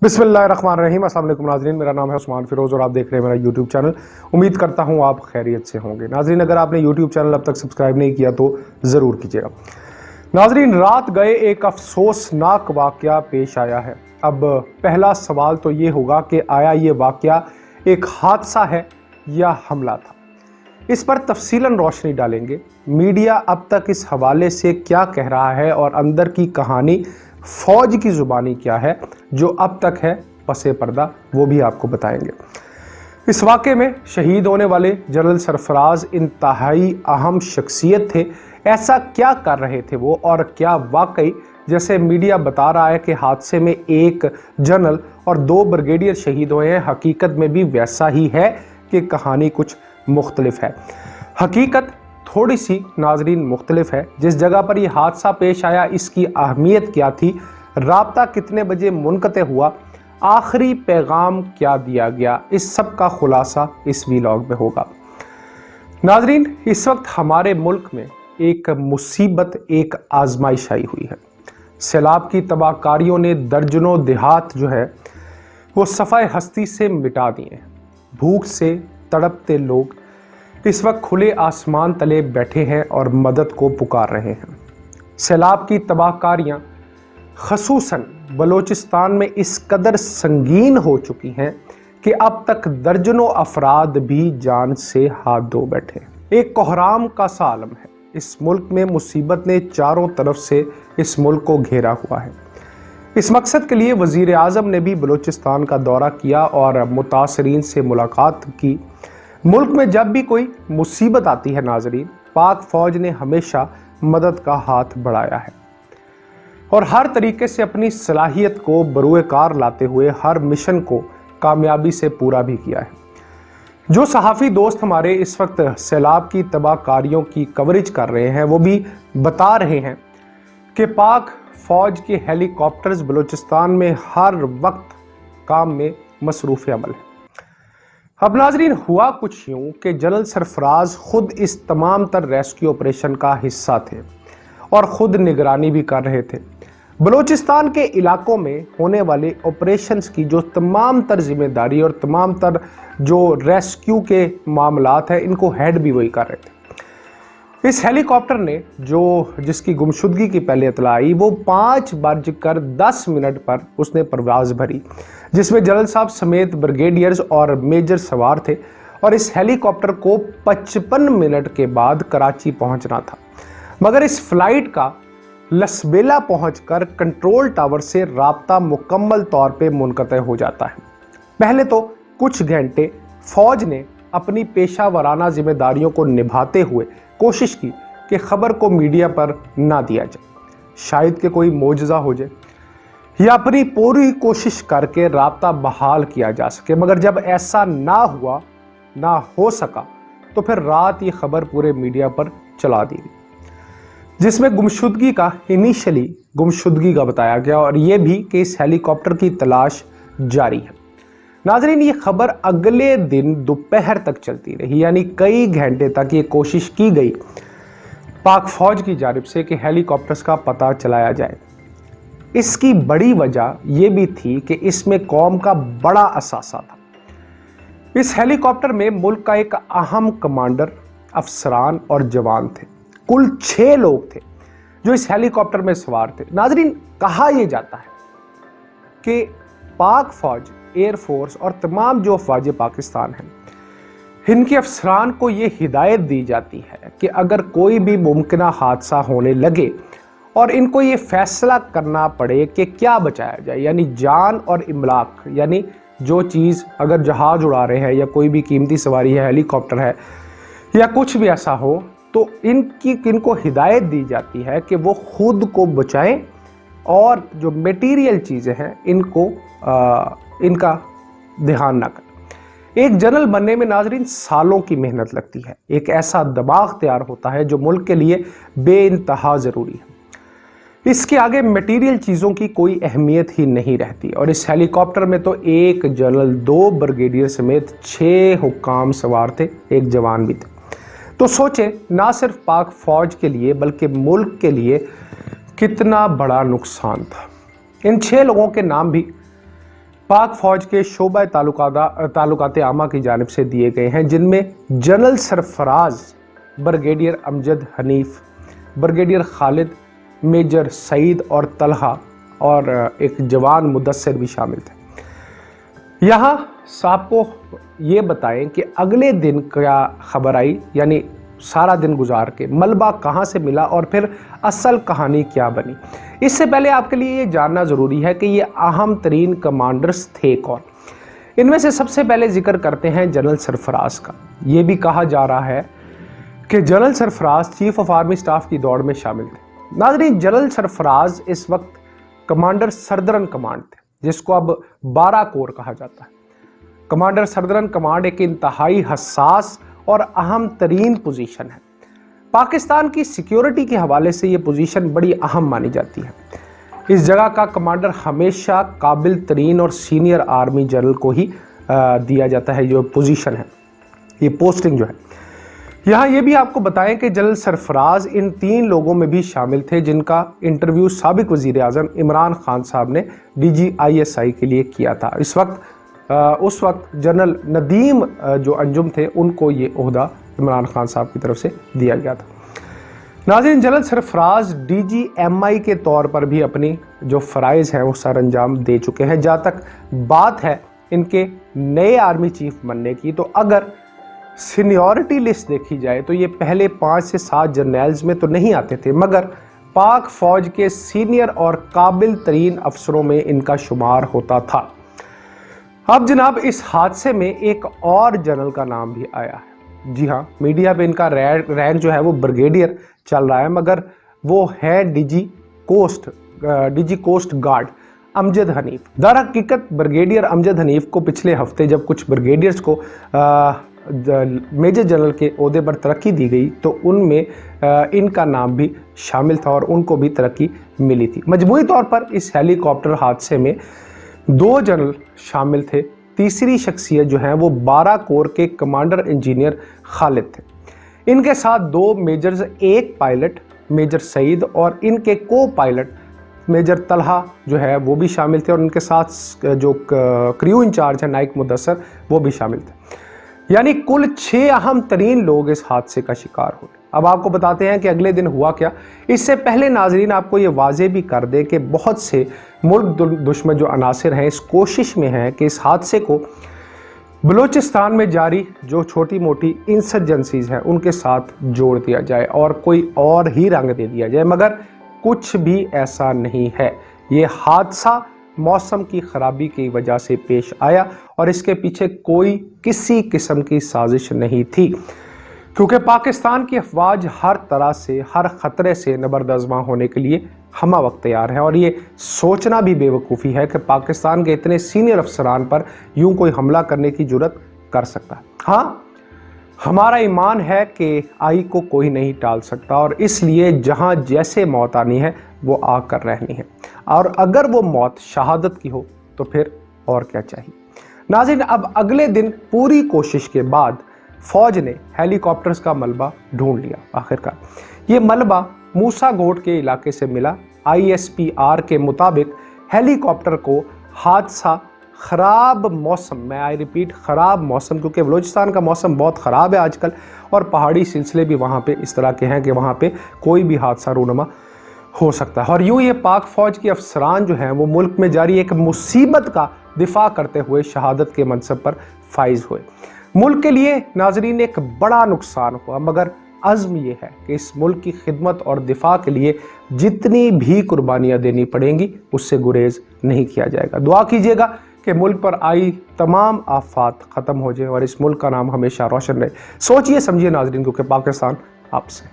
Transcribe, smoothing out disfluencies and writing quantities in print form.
बिस्मिल्लाहिर्रहमानिर्रहीम। अस्सलाम वालेकुम नाज़रीन, मेरा नाम है उस्मान फिरोज़ और आप देख रहे हैं मेरा यूट्यूब चैनल। उम्मीद करता हूं आप खैरियत से होंगे। नाज़रीन, अगर आपने यूट्यूब चैनल अब तक सब्सक्राइब नहीं किया तो ज़रूर कीजिएगा। नाज़रीन, रात गए एक अफसोसनाक वाक़या पेश आया है। अब पहला सवाल तो ये होगा कि आया ये वाक़या एक हादसा है या हमला था। इस पर तफसीलन रोशनी डालेंगे। मीडिया अब तक इस हवाले से क्या कह रहा है और अंदर की कहानी फौज की जुबानी क्या है जो अब तक है पसे पर्दा, वो भी आपको बताएंगे। इस वाक़े में शहीद होने वाले जनरल सरफराज इंतहाई अहम शख्सियत थे। ऐसा क्या कर रहे थे वो, और क्या वाकई जैसे मीडिया बता रहा है कि हादसे में एक जनरल और 2 ब्रिगेडियर शहीद हुए हैं, हकीकत में भी वैसा ही है कि कहानी कुछ मुख्तलिफ है। हकीकत थोड़ी सी नाजरीन मुख्तलिफ है। जिस जगह पर यह हादसा पेश आया, इसकी अहमियत क्या थी, राब्ता कितने बजे मुनक़ते हुआ, आखिरी पैगाम क्या दिया गया, इस सब का खुलासा इस वीलॉग में होगा। नाजरीन, इस वक्त हमारे मुल्क में एक मुसीबत, एक आजमाइश आई हुई है। सैलाब की तबाहकारियों ने दर्जनों देहात जो है वो सफ़ाए हस्ती से मिटा दिए हैं। भूख से तड़पते लोग इस वक्त खुले आसमान तले बैठे हैं और मदद को पुकार रहे हैं। सैलाब की तबाहकारियां ख़ुसूसन बलूचिस्तान में इस कदर संगीन हो चुकी हैं कि अब तक दर्जनों अफराद भी जान से हाथ धो बैठे हैं। एक कोहराम का सा आलम है। इस मुल्क में मुसीबत ने चारों तरफ से इस मुल्क को घेरा हुआ है। इस मकसद के लिए वज़ीर आज़म ने भी बलूचिस्तान का दौरा किया और मुतासरीन से मुलाकात की। मुल्क में जब भी कोई मुसीबत आती है नाजरीन, पाक फौज ने हमेशा मदद का हाथ बढ़ाया है और हर तरीके से अपनी सलाहियत को बरूए कार लाते हुए हर मिशन को कामयाबी से पूरा भी किया है। जो सहाफ़ी दोस्त हमारे इस वक्त सैलाब की तबाहकारियों की कवरेज कर रहे हैं, वो भी बता रहे हैं कि पाक फौज के हेलीकॉप्टर्स बलूचिस्तान में हर वक्त काम में मसरूफ़ अमल है। अब नाजरीन, हुआ कुछ यूँ कि जनरल सरफराज खुद इस तमाम तर रेस्क्यू ऑपरेशन का हिस्सा थे और ख़ुद निगरानी भी कर रहे थे। बलूचिस्तान के इलाकों में होने वाले ऑपरेशंस की जो तमाम तर जिम्मेदारी और तमाम तर जो रेस्क्यू के मामलात हैं, इनको हेड भी वही कर रहे थे। इस हेलीकॉप्टर ने जिसकी गुमशुदगी की पहले इतला आई, वो 5:10 पर उसने परवाज़ भरी, जिसमें जनरल साहब समेत ब्रिगेडियर्स और मेजर सवार थे और इस हेलीकॉप्टर को 55 मिनट के बाद कराची पहुंचना था। मगर इस फ्लाइट का लसबेला पहुंचकर कंट्रोल टावर से राब्ता मुकम्मल तौर पे मुनक़ते हो जाता है। पहले तो कुछ घंटे फौज ने अपनी पेशा वराना जिम्मेदारियों को निभाते हुए कोशिश की कि खबर को मीडिया पर ना दिया जाए, शायद कि कोई मोजज़ा हो जाए या अपनी पूरी कोशिश करके राब्ता बहाल किया जा सके। मगर जब ऐसा ना हो सका तो फिर रात ये खबर पूरे मीडिया पर चला दी गई, जिसमें इनिशियली गुमशुदगी का बताया गया और ये भी कि इस हेलीकॉप्टर की तलाश जारी है। नाजरीन, ये खबर अगले दिन दोपहर तक चलती रही, यानी कई घंटे तक ये कोशिश की गई पाक फौज की जानिब से कि हेलीकॉप्टर्स का पता चलाया जाए। इसकी बड़ी वजह यह भी थी कि इसमें कौम का बड़ा असासा था। इस हेलीकॉप्टर में मुल्क का एक अहम कमांडर, अफसरान और जवान थे। कुल 6 लोग थे जो इस हेलीकॉप्टर में सवार थे। नाजरीन, कहा यह जाता है कि पाक फौज, एयरफोर्स और तमाम जो अफवाज पाकिस्तान हैं, इनके अफसरान को ये हिदायत दी जाती है कि अगर कोई भी मुमकिना हादसा होने लगे और इनको ये फैसला करना पड़े कि क्या बचाया जाए, यानी जान और इमलाक, यानी जो चीज़ अगर जहाज़ उड़ा रहे हैं या कोई भी कीमती सवारी है, हेलीकॉप्टर है या कुछ भी ऐसा हो, तो इनको हिदायत दी जाती है कि वो खुद को बचाएं और जो मटेरियल चीज़ें हैं इनका ध्यान ना करें। एक जनरल बनने में नाजरीन सालों की मेहनत लगती है। एक ऐसा दिमाग तैयार होता है जो मुल्क के लिए बेइंतहा ज़रूरी है। इसके आगे मटेरियल चीज़ों की कोई अहमियत ही नहीं रहती। और इस हेलीकॉप्टर में तो एक जनरल, 2 ब्रिगेडियर समेत 6 हुक्काम सवार थे, एक जवान भी थे। तो सोचें, ना सिर्फ पाक फौज के लिए बल्कि मुल्क के लिए कितना बड़ा नुकसान था। इन 6 लोगों के नाम भी पाक फौज के शोबा ताल्लुकात आमा की जानिब से दिए गए हैं, जिनमें general Sarfaraz, brigadier Amjad Hanif, brigadier Khalid, major Saeed और तलहा और एक जवान मुदस्सिर भी शामिल थे। यहाँ साहब को ये बताएं कि अगले दिन क्या खबर आई, यानी सारा दिन गुजार के मलबा कहाँ से मिला और फिर असल कहानी क्या बनी। इससे पहले आपके लिए ये जानना ज़रूरी है कि ये अहम तरीन कमांडर्स थे कौन। इनमें से सबसे पहले जिक्र करते हैं जनरल सरफराज का। ये भी कहा जा रहा है कि general Sarfaraz chief of army staff की दौड़ में शामिल थे। नाज़रीन, जनरल सरफराज इस वक्त कमांडर सदर्न कमांड थे, जिसको अब 12 कोर कहा जाता है। कमांडर सदर्न कमांड एक इंतहाई हसास और अहम तरीन पोजीशन है। पाकिस्तान की सिक्योरिटी के हवाले से ये पोजीशन बड़ी अहम मानी जाती है। इस जगह का कमांडर हमेशा काबिल तरीन और सीनियर आर्मी जनरल को ही दिया जाता है। जो पोजीशन है, ये पोस्टिंग जो है। यहाँ ये भी आपको बताएं कि जनरल सरफराज इन 3 लोगों में भी शामिल थे, जिनका इंटरव्यू साबिक वज़ीर आज़म इमरान खान साहब ने DGISI के लिए किया था। उस वक्त जनरल नदीम जो अंजुम थे, उनको ये ओहदा इमरान खान साहब की तरफ से दिया गया था। नाज़रीन, जनरल सरफराज DGMI के तौर पर भी अपनी जो फ़राइज़ हैं वो सर अंजाम दे चुके हैं। जहाँ तक बात है इनके नए आर्मी चीफ बनने की, तो अगर सीनियरिटी लिस्ट देखी जाए तो ये पहले 5 से 7 जर्नल्स में तो नहीं आते थे, मगर पाक फ़ौज के सीनियर और काबिल तरीन अफसरों में इनका शुमार होता था। अब जनाब, इस हादसे में एक और जनरल का नाम भी आया है। जी हाँ, मीडिया पे इनका रैंक जो है वो ब्रिगेडियर चल रहा है, मगर वो है DG coast guard Amjad Hanif. दर हकीकत ब्रिगेडियर अमजद हनीफ को पिछले हफ्ते जब कुछ ब्रिगेडियर्स को मेजर जनरल के ओहदे पर तरक्की दी गई, तो उनमें इनका नाम भी शामिल था और उनको भी तरक्की मिली थी। मजमूई तौर पर इस हेलीकॉप्टर हादसे में 2 जनरल शामिल थे। तीसरी शख्सियत जो है वो 12 कोर के कमांडर इंजीनियर खालिद थे। इनके साथ 2 मेजर्स, 1 पायलट मेजर सईद और इनके को पायलट मेजर तलहा जो है वो भी शामिल थे, और उनके साथ जो क्रू इंचार्ज है नाइक मुदस्सिर, वो भी शामिल थे। यानी कुल 6 अहम तरीन लोग इस हादसे का शिकार हुए। अब आपको बताते हैं कि अगले दिन हुआ क्या। इससे पहले नाजरीन आपको ये वाजे भी कर दे कि बहुत से मुल्क दुश्मन जो अनासिर हैं इस कोशिश में हैं कि इस हादसे को बलूचिस्तान में जारी जो छोटी मोटी इंसर्जेंसीज हैं उनके साथ जोड़ दिया जाए और कोई और ही रंग दे दिया जाए, मगर कुछ भी ऐसा नहीं है। ये हादसा मौसम की खराबी की वजह से पेश आया और इसके पीछे कोई किसी किस्म की साजिश नहीं थी, क्योंकि पाकिस्तान की अफवाज हर तरह से, हर ख़तरे से नबरदज़मा होने के लिए हमा वक्त तैयार है। और ये सोचना भी बेवकूफ़ी है कि पाकिस्तान के इतने सीनियर अफसरान पर यूं कोई हमला करने की जुर्रत कर सकता है। हाँ, हमारा ईमान है कि आई को कोई नहीं टाल सकता, और इसलिए जहाँ जैसे मौत आनी है वो आकर रहनी है, और अगर वो मौत शहादत की हो तो फिर और क्या चाहिए। नाज़रीन, अब अगले दिन पूरी कोशिश के बाद फौज ने हेलीकॉप्टर्स का मलबा ढूंढ लिया। आखिरकार ये मलबा मूसा गोट के इलाके से मिला। ISPR के मुताबिक हेलीकॉप्टर को हादसा ख़राब मौसम में, आई रिपीट ख़राब मौसम, क्योंकि बलूचिस्तान का मौसम बहुत ख़राब है आजकल और पहाड़ी सिलसिले भी वहाँ पे इस तरह के हैं कि वहाँ पे कोई भी हादसा रूनुमा हो सकता है। और यूँ ये पाक फ़ौज के अफसरान जो हैं वो मुल्क में जारी एक मुसीबत का दिफा करते हुए शहादत के मनसब पर फाइज हुए। मुल्क के लिए नाजरीन एक बड़ा नुकसान हुआ, मगर अज़्म ये है कि इस मुल्क की खिदमत और दिफा के लिए जितनी भी कुर्बानियाँ देनी पड़ेंगी उससे गुरेज नहीं किया जाएगा। दुआ कीजिएगा कि मुल्क पर आई तमाम आफात ख़त्म हो जाए और इस मुल्क का नाम हमेशा रोशन रहे। सोचिए समझिए नाजरीन, क्योंकि पाकिस्तान आपसे